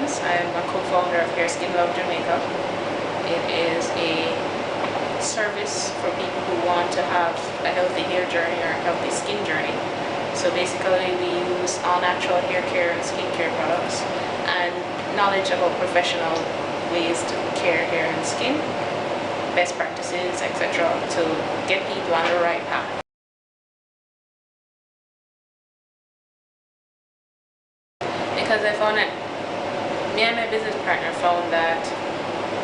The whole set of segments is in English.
Jamaicans. I'm a co-founder of Hair Skin Love Jamaica. It is a service for people who want to have a healthy hair journey or a healthy skin journey. So basically we use all natural hair care and skincare products and knowledge about professional ways to care hair and skin, best practices, etc. to get people on the right path. Because I found that me and my business partner found that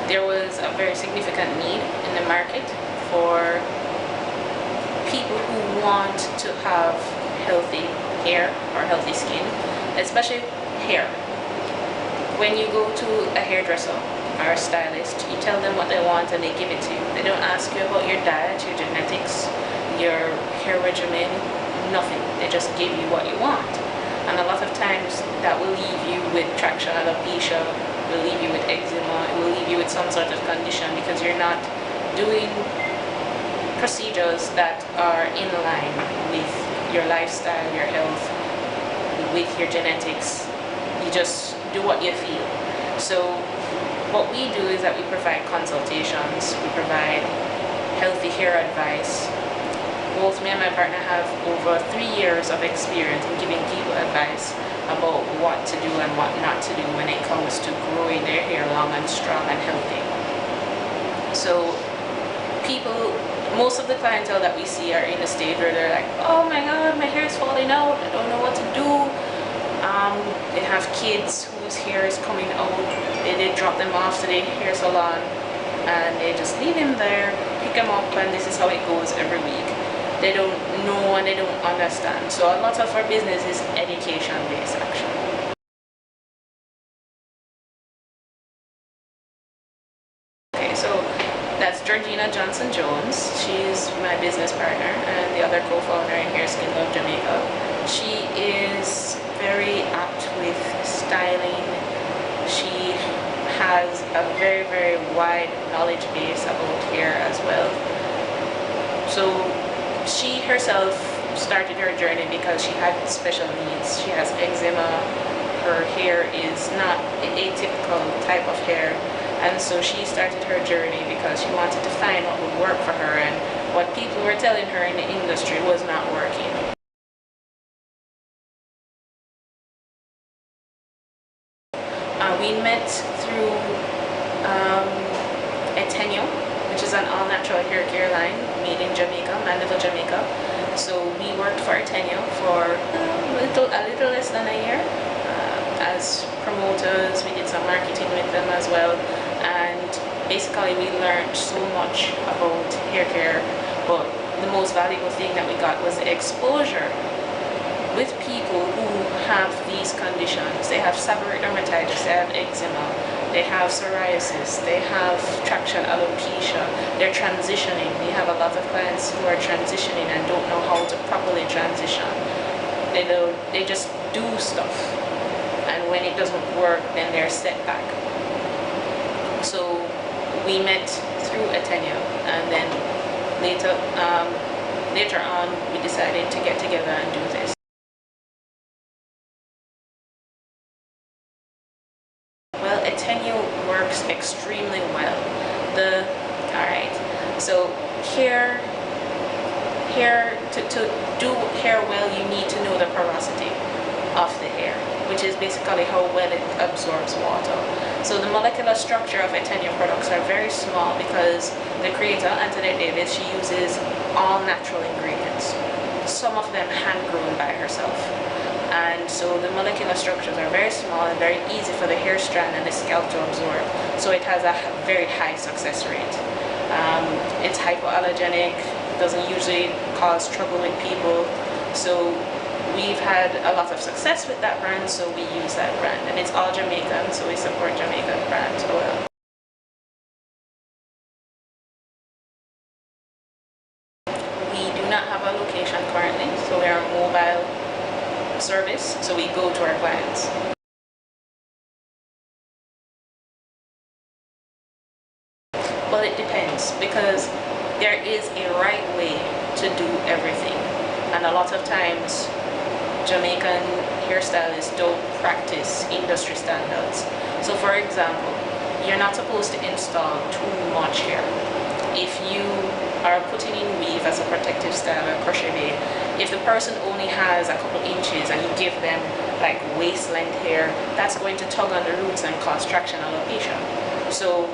there was a very significant need in the market for people who want to have healthy hair or healthy skin, especially hair. When you go to a hairdresser or a stylist, you tell them what they want and they give it to you. They don't ask you about your diet, your genetics, your hair regimen, nothing. They just give you what you want. And a lot of times that will leave you with traction alopecia, will leave you with eczema, it will leave you with some sort of condition because you're not doing procedures that are in line with your lifestyle, your health, with your genetics. You just do what you feel. So what we do is that we provide consultations, we provide healthy hair advice. Both me and my partner have over 3 years of experience in giving people advice about what to do and what not to do when it comes to growing their hair long and strong and healthy. So people, most of the clientele that we see are in a stage where they're like, oh my god, my hair is falling out, I don't know what to do. They have kids whose hair is coming out, they drop them off to the hair salon and they just leave them there, pick them up, and this is how it goes every week. They don't know and they don't understand. So a lot of our business is education based actually. Okay, so that's Georgina Johnson Jones. She's my business partner and the other co-founder in Hair Skin Love Jamaica. She is very apt with styling. She has a very, very wide knowledge base about hair as well. So she herself started her journey because she had special needs. She has eczema. Her hair is not an atypical type of hair, and so she started her journey because she wanted to find what would work for her, and what people were telling her in the industry was not working. We met through Etenio, which is an all-natural hair care line made in Jamaica, Mandeville, Jamaica. So we worked for Etenio for a little less than a year as promoters. We did some marketing with them as well, and basically we learned so much about hair care. But the most valuable thing that we got was the exposure with people who have these conditions. They have seborrheic dermatitis, they have eczema, they have psoriasis, they have traction alopecia, they're transitioning. We have a lot of clients who are transitioning and don't know how to properly transition. They just do stuff, and when it doesn't work, then they're set back. So we met through Ateneo, and then later on we decided to get together and do this. Well, Ateneo works extremely well. Alright, so to do hair well, you need to know the porosity of the hair, which is basically how well it absorbs water. So the molecular structure of Ateneo products are very small because the creator, Antoinette Davis, she uses all natural ingredients, some of them hand-grown by herself. And so the molecular structures are very small and very easy for the hair strand and the scalp to absorb. So it has a very high success rate. It's hypoallergenic, doesn't usually cause trouble with people. So we've had a lot of success with that brand, so we use that brand. And it's all Jamaican, so we support Jamaican brands as well. We do not have a location currently, so we are a mobile service, so we go to our clients. Well, it depends, because there is a right way to do everything, and a lot of times Jamaican hairstylists don't practice industry standards. So for example, you're not supposed to install too much hair. If you are putting in weave as a protective style or crochet bead, if the person only has a couple inches and you give them like waist length hair, that's going to tug on the roots and cause traction alopecia. So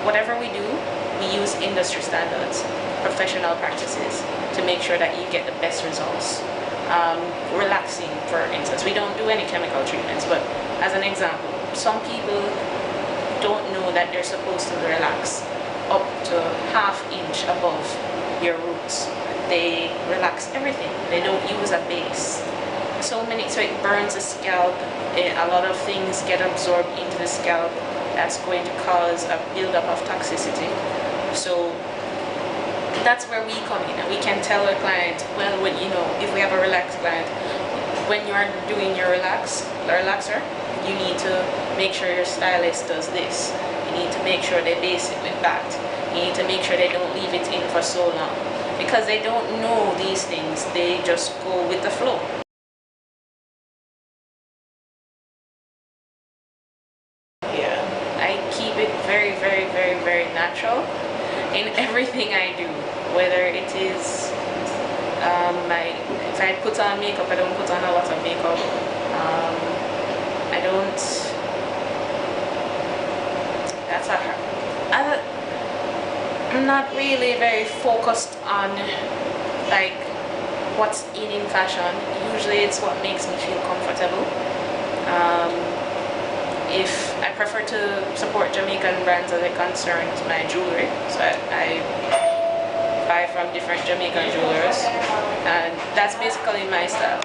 whatever we do, we use industry standards, professional practices to make sure that you get the best results. Relaxing, for instance, we don't do any chemical treatments, but as an example, some people don't know that they're supposed to relax up to ½ inch above your roots. They relax everything. They don't use a base. So it burns the scalp. A lot of things get absorbed into the scalp. That's going to cause a buildup of toxicity. So that's where we come in, and we can tell a client, well, if we have a relaxed client, when you are doing your relaxer, you need to make sure your stylist does this. You need to make sure they base it with that. You need to make sure they don't leave it in for so long, because they don't know these things. They just go with the flow. Yeah, I keep it very, very, very, very natural in everything I do, whether it is if I put on makeup, I don't put on a lot of makeup. I'm not really very focused on like what's in fashion. Usually it's what makes me feel comfortable. If I prefer to support Jamaican brands as it concerns my jewelry, so I buy from different Jamaican jewelers, and that's basically my style.